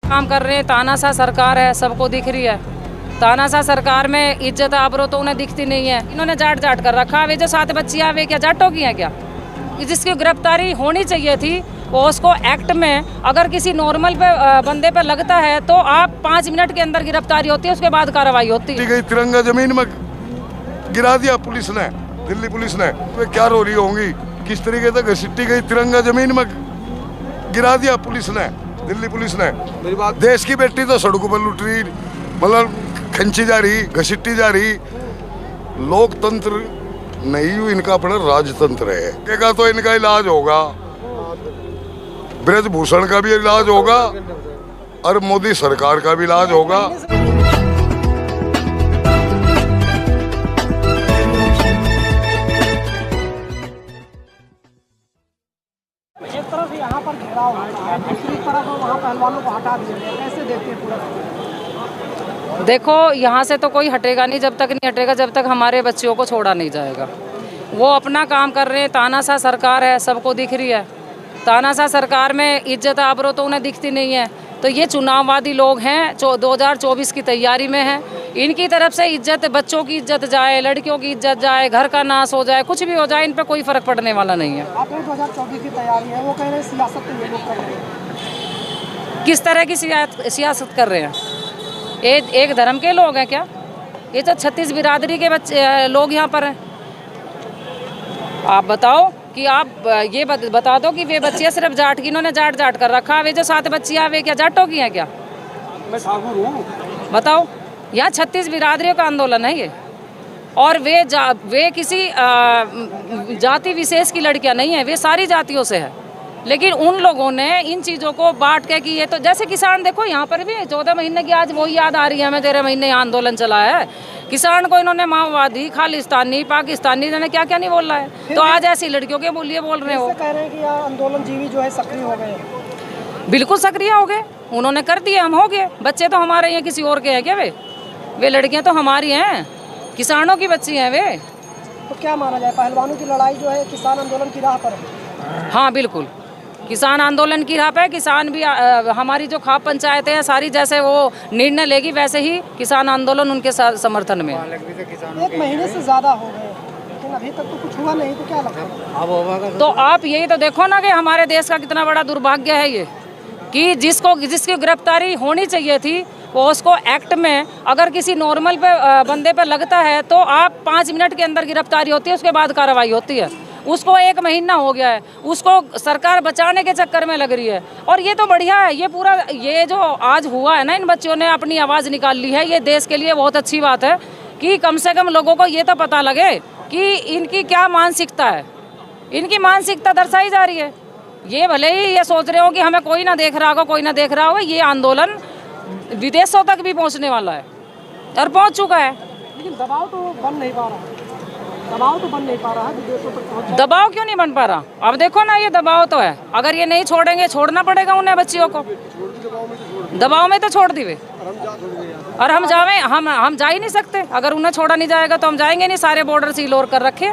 काम कर रहे हैं, तानाशाह सरकार है, सबको दिख रही है। तानाशाह सरकार में इज्जत आबरू तो उन्हें दिखती नहीं है। इन्होंने जाट जाट कर रखा। वे जो 7 बच्चियां वे क्या जाटों की हैं क्या? जिसकी गिरफ्तारी होनी चाहिए थी वो उसको एक्ट में अगर किसी नॉर्मल पे बंदे पे लगता है तो आप 5 मिनट के अंदर गिरफ्तारी होती है, उसके बाद कार्रवाई होती है। गई तिरंगा जमीन में गिरा दिया पुलिस ने, दिल्ली पुलिस ने। वे क्या रो रही होंगी, किस तरीके से घसीटी गई तिरंगा जमीन में गिरा दिया पुलिस ने, दिल्ली पुलिस ने। मेरी बात, देश की बेटी तो सड़कों पर लुट रही, मतलब खींची जा रही, घसीटी जा रही। लोकतंत्र नहीं, इनका अपना राजतंत्र है। कहेगा तो इनका इलाज होगा, ब्रजभूषण का भी इलाज होगा और मोदी सरकार का भी इलाज होगा। एक तरफ यहाँ पर घेराव होता है, दूसरी तरफ वहाँ पहलवानों को हटा दिया गया, कैसे देखते हैं पूरा? देखो, यहाँ से तो कोई हटेगा नहीं जब तक नहीं हटेगा, जब तक हमारे बच्चियों को छोड़ा नहीं जाएगा। वो अपना काम कर रहे हैं, तानाशाह सरकार है, सबको दिख रही है। तानाशाह सरकार में इज्जत आबरू तो उन्हें दिखती नहीं है। तो ये चुनाववादी लोग हैं, 2024 की तैयारी में हैं। इनकी तरफ से इज्जत, बच्चों की इज्जत जाए, लड़कियों की इज्जत जाए, घर का नाश हो जाए, कुछ भी हो जाए, इन पे कोई फर्क पड़ने वाला नहीं है। आप 2024 की तैयारी है, वो कह रहे हैं सियासत में ये लोग कर रहे हैं। किस तरह की सियासत कर रहे हैं? एक धर्म के लोग हैं क्या? ये तो 36 बिरादरी के बच्चे लोग यहाँ पर हैं। आप बताओ कि आप ये बता दो कि वे बच्चियाँ सिर्फ जाट की, इन्होंने जाट जाट कर रखा। वे जो 7 बच्चियाँ वे क्या जाटों की हैं क्या? मैं ठाकुर हूँ। बताओ, यहाँ 36 बिरादरियों का आंदोलन है ये। और वे किसी जाति विशेष की लड़कियाँ नहीं है, वे सारी जातियों से है। लेकिन उन लोगों ने इन चीज़ों को बांट के कि ये तो जैसे किसान, देखो यहाँ पर भी 14 महीने की आज वही याद आ रही है हमें, 13 महीने आंदोलन चला है। किसान को इन्होंने माओवादी, खालिस्तानी, पाकिस्तानी, इन्होंने क्या क्या नहीं बोल रहा है। तो आज ऐसी लड़कियों के बोलिए बोल रहे हो। कह रहे हैं कि आंदोलन जीवी जो है सक्रिय हो गए। बिल्कुल सक्रिय हो गए, उन्होंने कर दिए, हम हो गए। बच्चे तो हमारे हैं, किसी और के हैं क्या? वे लड़कियाँ तो हमारी हैं, किसानों की बच्ची हैं वे। तो क्या माना जाए, पहलवानों की लड़ाई जो है किसान आंदोलन की राह पर है? हाँ बिल्कुल, किसान आंदोलन की राह पे। किसान भी हमारी जो खाप पंचायतें हैं सारी, जैसे वो निर्णय लेगी वैसे ही किसान आंदोलन उनके समर्थन में। 1 महीने से ज़्यादा हो गए लेकिन अभी तक तो कुछ हुआ नहीं, तो क्या लगता है? तो आप यही तो देखो ना कि हमारे देश का कितना बड़ा दुर्भाग्य है ये, कि जिसकी गिरफ्तारी होनी चाहिए थी वो उसको एक्ट में अगर किसी नॉर्मल पे बंदे पे लगता है तो आप 5 मिनट के अंदर गिरफ्तारी होती है, उसके बाद कार्रवाई होती है। उसको 1 महीना हो गया है, उसको सरकार बचाने के चक्कर में लग रही है। और ये तो बढ़िया है, ये पूरा ये जो आज हुआ है ना, इन बच्चों ने अपनी आवाज़ निकाल ली है, ये देश के लिए बहुत अच्छी बात है कि कम से कम लोगों को ये तो पता लगे कि इनकी क्या मानसिकता है। इनकी मानसिकता दर्शाई जा रही है। ये भले ही ये सोच रहे हो कि हमें कोई ना देख रहा होगा, कोई ना देख रहा होगा, ये आंदोलन विदेशों तक भी पहुँचने वाला है और पहुँच चुका है। लेकिन दबाव तो बन नहीं पा रहा, विदेशों तक पहुँच। दबाव क्यों नहीं बन पा रहा? अब देखो ना, ये दबाव तो है। अगर ये नहीं छोड़ेंगे, छोड़ना पड़ेगा उन्हें, बच्चियों को दबाव में तो छोड़ दी वे। और हम जा ही नहीं सकते। अगर उन्हें छोड़ा नहीं जाएगा तो हम जाएंगे नहीं, सारे बॉर्डर सील और कर रखे।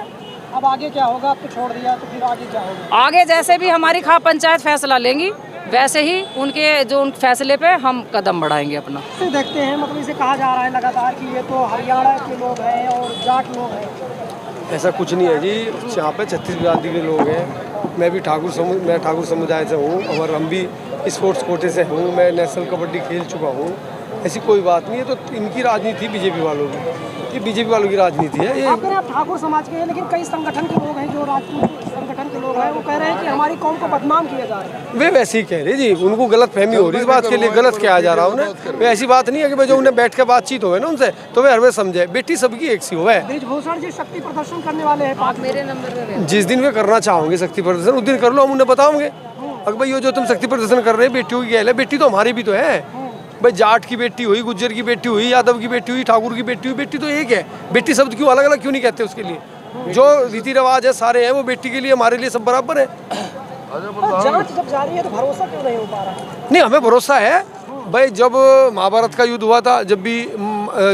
अब आगे क्या होगा? अब तो छोड़ दिया, तो फिर आगे क्या होगा? आगे जैसे भी हमारी खाप पंचायत फैसला लेंगी वैसे ही उन फैसले पे हम कदम बढ़ाएंगे अपना। देखते हैं, मतलब इसे कहा जा रहा है लगातार कि ये तो हरियाणा के लोग हैं और जाट लोग हैं। ऐसा कुछ नहीं है जी, यहाँ पे 36 बिरादरी के लोग हैं। मैं ठाकुर समुदाय से हूँ और हम भी स्पोर्ट्स कोटे से हूँ। मैं नेशनल कबड्डी खेल चुका हूँ। ऐसी कोई बात नहीं है। तो इनकी राजनीति बीजेपी वालों की, ये बीजेपी वालों की राजनीति है। ये आप ठाकुर समाज के हैं, लेकिन कई संगठन के लोग हैं, जो राजपूत संगठन के लोग हैं, वो कह रहे हैं कि हमारी कौम को बदनाम किया जा रहा है। वे वैसे ही कह रहे जी, उनको गलत फहमी हो रही इस बात के लिए, गलत किया जा रहा है उन्हें। वे ऐसी बात नहीं है कि भाई जो उन्हें बैठ के बातचीत हो ना उनसे, तो वे हर वे समझे। बेटी सबकी एक सी हो है। ब्रजभूषण जी शक्ति प्रदर्शन करने वाले हैं, आप मेरे नंबर पे जिस दिन वे करना चाहोगे शक्ति प्रदर्शन, उस दिन कर लो, हम उन्हें बताओगे। अगर भाई ये जो तुम शक्ति प्रदर्शन कर रहे हैं, बेटियों की कहल है, बेटी तो हमारी भी तो है भाई। जाट की बेटी हुई, गुज्जर की बेटी हुई, यादव की बेटी हुई, ठाकुर की बेटी हुई, बेटी तो एक है। बेटी शब्द क्यों अलग अलग क्यों नहीं कहते? उसके लिए जो रीति रिवाज है सारे हैं, वो बेटी के लिए, हमारे लिए सब बराबर है। जांच जब जारी है तो भरोसा क्यों नहीं हो पा रहा? नहीं, हमें भरोसा है भाई। जब महाभारत का युद्ध हुआ था, जब भी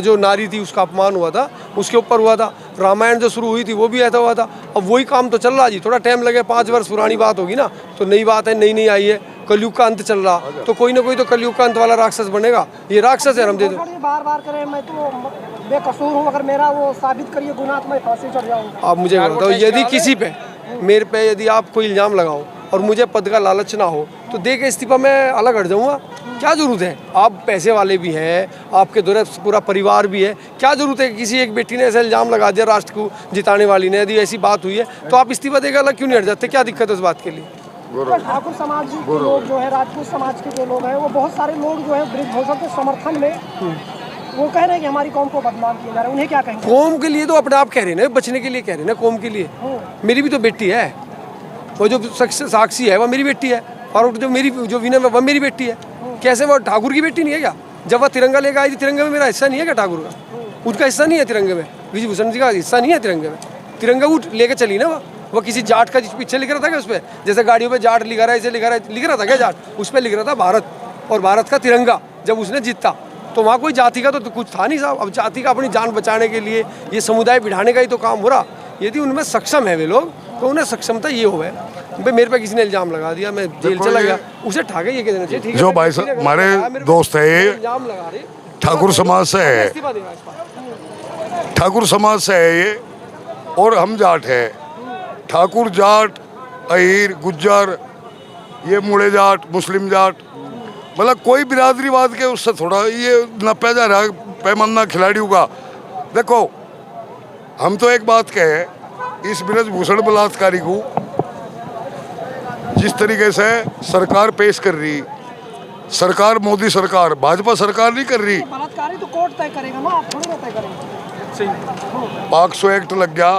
जो नारी थी उसका अपमान हुआ था, उसके ऊपर हुआ था। रामायण जो शुरू हुई थी वो भी ऐसा हुआ था। अब वही काम तो चल रहा जी। थोड़ा टाइम लगे, 5 वर्ष पुरानी बात होगी ना, तो नई बात है, नई आई है। कलयुग का अंत चल रहा, तो कोई ना कोई तो कलयुग का अंत वाला राक्षस बनेगा। ये राक्षस है, हम दे दो। बार बार करें मैं तो बेकसूर हूँ, अगर मेरा वो साबित करिए गुनाह तो मैं फांसी चढ़ जाऊँगा। आप मुझे बताओ, यदि किसी पे मेरे पे यदि आप कोई इल्ज़ाम लगाओ और मुझे पद का लालच ना हो तो दे के इस्तीफा मैं अलग हट जाऊँगा। क्या ज़रूरत है? आप पैसे वाले भी हैं, आपके द्वारा पूरा परिवार भी है, क्या ज़रूरत है? किसी एक बेटी ने ऐसा इल्ज़ाम लगा दिया राष्ट्र को जिताने वाली ने, यदि ऐसी बात हुई है तो आप इस्तीफा देकर अलग क्यों नहीं हट जाते? क्या दिक्कत है उस बात के लिए? ठाकुर समाज के लोग जो है, राजपूत समाज के जो लोग हैं, वो बहुत सारे लोग जो है ब्रिजभूषण के समर्थन में वो कह रहे हैं कि हमारी कौम को बदनाम किया जा रहा है, उन्हें क्या कहेंगे? कौम के लिए तो अपने आप कह रहे हैं ना, बचने के लिए कह रहे हैं ना, कौम के लिए। मेरी भी तो बेटी है, वो जो साक्षी है वो मेरी बेटी है, और जो मेरी जो विनय वो मेरी बेटी है। कैसे वो ठाकुर की बेटी नहीं है क्या? जब वह तिरंगा लेकर आई थी, तिरंगे में मेरा हिस्सा नहीं है क्या? ठाकुर का उसका हिस्सा नहीं है तिरंगे में, ब्रिजभूषण जी का हिस्सा नहीं है तिरंगे में। तिरंगा वो लेकर चली ना, वो किसी जाट का पीछे लिख रहा था क्या उस पर? जैसे गाड़ियों पे जाट लिखा रहा है, ऐसे लिख रहा था क्या जाट? उस पर लिख रहा था भारत, और भारत का तिरंगा जब उसने जीता तो वहाँ कोई जाति का तो कुछ था नहीं साहब। अब जाति का अपनी जान बचाने के लिए ये समुदाय बिठाने का ही तो काम हो रहा। यदि उनमें सक्षम है वे लोग तो उन्हें सक्षमता ये हो है। भाई मेरे पे किसी ने इल्जाम लगा दिया, मैं जेल चला गया, उसे ठाके ये कह देना चाहिए। जो भाई साहब हमारे दोस्त है, ये इल्जाम लगा रहे ठाकुर समाज से है, इस्तीफा देगा इस बार। ठाकुर समाज से है ये, और हम जाट है। ठाकुर जाट, अहीर, गुज्जर, ये मुड़े जाट, मुस्लिम जाट, मतलब कोई बिरादरीवाद के उससे थोड़ा ये नपा जा रहा है पैमाना खिलाड़ियों का। देखो हम तो एक बात कहे, इस ब्रिजभूषण बलात्कारी को जिस तरीके से सरकार पेश कर रही, सरकार मोदी सरकार, भाजपा सरकार नहीं कर रही। बलात्कारी तो कोर्ट तय करेगा ना, आप थोड़ी ना तय करेंगे। पाक्सो एक्ट लग गया,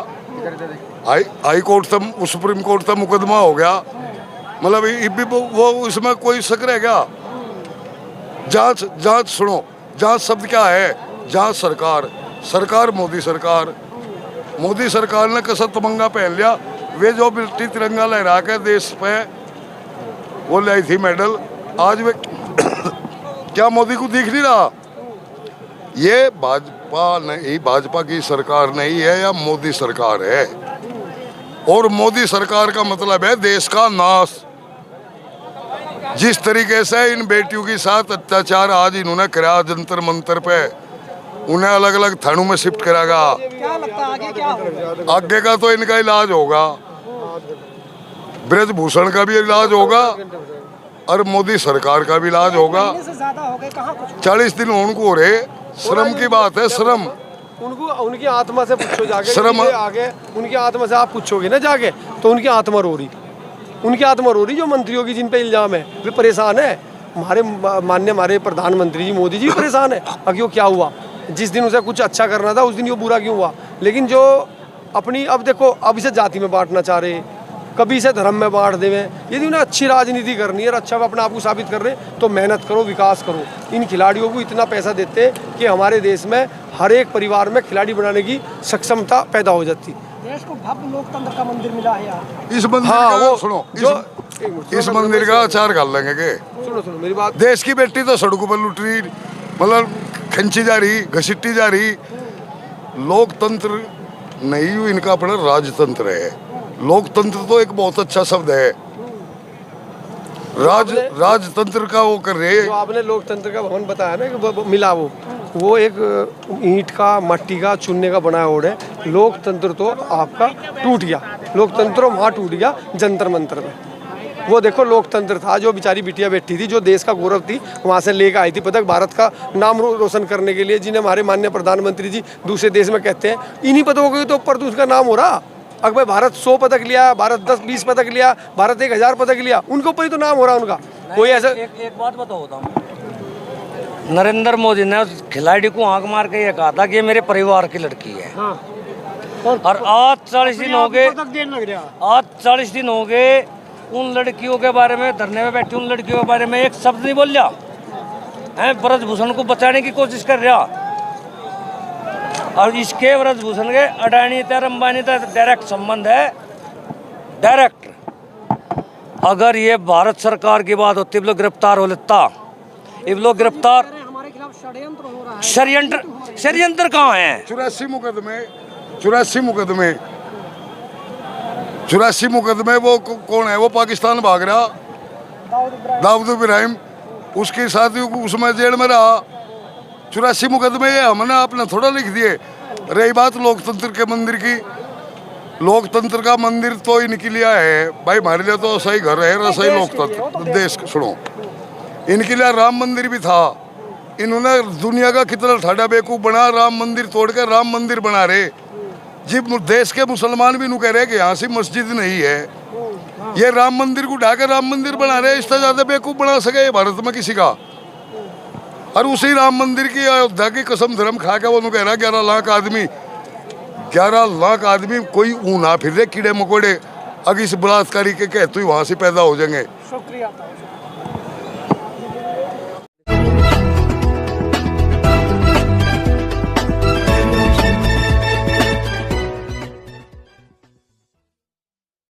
हाई कोर्ट तक, सुप्रीम कोर्ट तक मुकदमा हो गया, मतलब वो इसमें कोई शक रह गया? जांच, जांच सुनो, जांच शब्द क्या है? जांच सरकार, सरकार मोदी सरकार, मोदी सरकार ने कसर तमंगा पहन लिया। वे जो बिल्टी तिरंगा लहरा के देश पे वो लाई थी मेडल, आज वे क्या मोदी को दिख नहीं रहा? ये भाजपा नहीं, भाजपा की सरकार नहीं है, या मोदी सरकार है, और मोदी सरकार का मतलब है देश का नाश। जिस तरीके से इन बेटियों के साथ अत्याचार आज इन्होंने करा जंतर मंतर पे, उन्हें अलग अलग थानों में शिफ्ट करागा। क्या लगता है आगे क्या होगा? आगे का तो इनका इलाज होगा, ब्रिजभूषण का भी इलाज होगा और मोदी सरकार का भी इलाज होगा। से ज्यादा हो गए, कहाँ कुछ 40 दिन उनको हो रहे, श्रम की बात है, श्रम। उनको उनकी आत्मा से पूछो जाके, शर्म आगे उनकी आत्मा से आप पूछोगे ना जाके तो उनकी आत्मा रो रही, उनकी आत्मा रो रही। जो मंत्रियों की जिन पे इल्जाम है वे परेशान है। हमारे माननीय हमारे प्रधानमंत्री जी मोदी जी परेशान है। अब क्यों क्या हुआ? जिस दिन उसे कुछ अच्छा करना था उस दिन ये बुरा क्यों हुआ? लेकिन जो अपनी, अब देखो, अब इसे जाति में बांटना चाह रहे, कभी इसे धर्म में बांट देवे। यदि उन्हें अच्छी राजनीति करनी है और अच्छा अपने आप को साबित कर रहे तो मेहनत करो, विकास करो। इन खिलाड़ियों को इतना पैसा देते कि हमारे देश में हर एक परिवार में खिलाड़ी बनाने की सक्षमता पैदा हो जाती। देश को भव्य लोकतंत्र का मंदिर मिला है यहाँ। इस मंदिर हाँ, का वो सुनो, जो इस मंदिर का आचार कर लेंगे के? सुनो मेरी बात। देश की बेटी तो सड़कों पर लुट रही, मतलब खंची जा रही, घसीटी जा रही। लोकतंत्र नहीं, इनका अपना राजतंत्र है। लोकतंत्र तो एक बहुत अच्छा शब्द है, राजतंत्र का वो कर रहे। जो आपने लोकतंत्र का भवन बताया ना कि वो मिला, वो एक ईंट का, मट्टी का, चुनने का बनाया हुआ है। लोकतंत्र तो आपका टूट गया, लोकतंत्र वहाँ टूट गया जंतर मंतर में। वो देखो लोकतंत्र था, जो बेचारी बिटिया बैठी थी, जो देश का गौरव थी, वहाँ से लेकर आई थी पदक, भारत का नाम रोशन करने के लिए, जिन्हें हमारे माननीय प्रधानमंत्री जी दूसरे देश में कहते हैं। इन्हीं पदकों के तो ऊपर तो उसका नाम हो रहा। अगर भाई भारत 100 पदक लिया, भारत 10-20 पदक लिया, भारत 1000 पदक लिया, उनके ऊपर ही तो नाम हो रहा उनका। कोई ऐसा एक बात बताओ, नरेंद्र मोदी ने उस खिलाड़ी को आंख मार के ये कहा था कि ये मेरे परिवार की लड़की है। और आज 40 दिन हो गए, आज 40 दिन हो गए उन लड़कियों के बारे में, धरने में बैठी उन लड़कियों के बारे में एक शब्द नहीं बोल रहा है। ब्रजभूषण को बचाने की कोशिश कर रहा, और इसके ब्रजभूषण के अडानी तक, अंबानी तक डायरेक्ट संबंध है, डायरेक्ट। अगर ये भारत सरकार की बात होती, लोग गिरफ्तार हो लेता। ये लोग गिरफ्तार, हमारे खिलाफ षड्यंत्र हो रहा है। षड्यंत्र कहाँ है? 84 मुकदमे वो कौन है? वो पाकिस्तान भाग रहा, दाऊद इब्राहिम, उसके साथियों को उसमें जेल में रहा। 84 मुकदमे ये हमने आपने थोड़ा लिख दिए। रही बात लोकतंत्र के मंदिर की, लोकतंत्र का मंदिर तो इनके लिए है भाई, हमारे लिए तो सही घर है, सही लोकतंत्र देश। सुनो, इनके लिए राम मंदिर भी था। इन्होंने दुनिया का कितना ठाडा बेवकूफ बना, राम मंदिर तोड़कर राम मंदिर बना रहे। जिब देश के मुसलमान भी कह रहे कि यहाँ से मस्जिद नहीं है, ये राम मंदिर को ढाकर राम मंदिर बना रहे। इससे ज्यादा बेवकूफ बना सके भारत में किसी का। और उसी राम मंदिर की अयोध्या की कसम धर्म खा के वो कह रहा 11 लाख आदमी कोई ऊना फिर रहे कीड़े मकोड़े अगर इस बलात्कारी के कहते वहां से पैदा हो जाएंगे। शुक्रिया।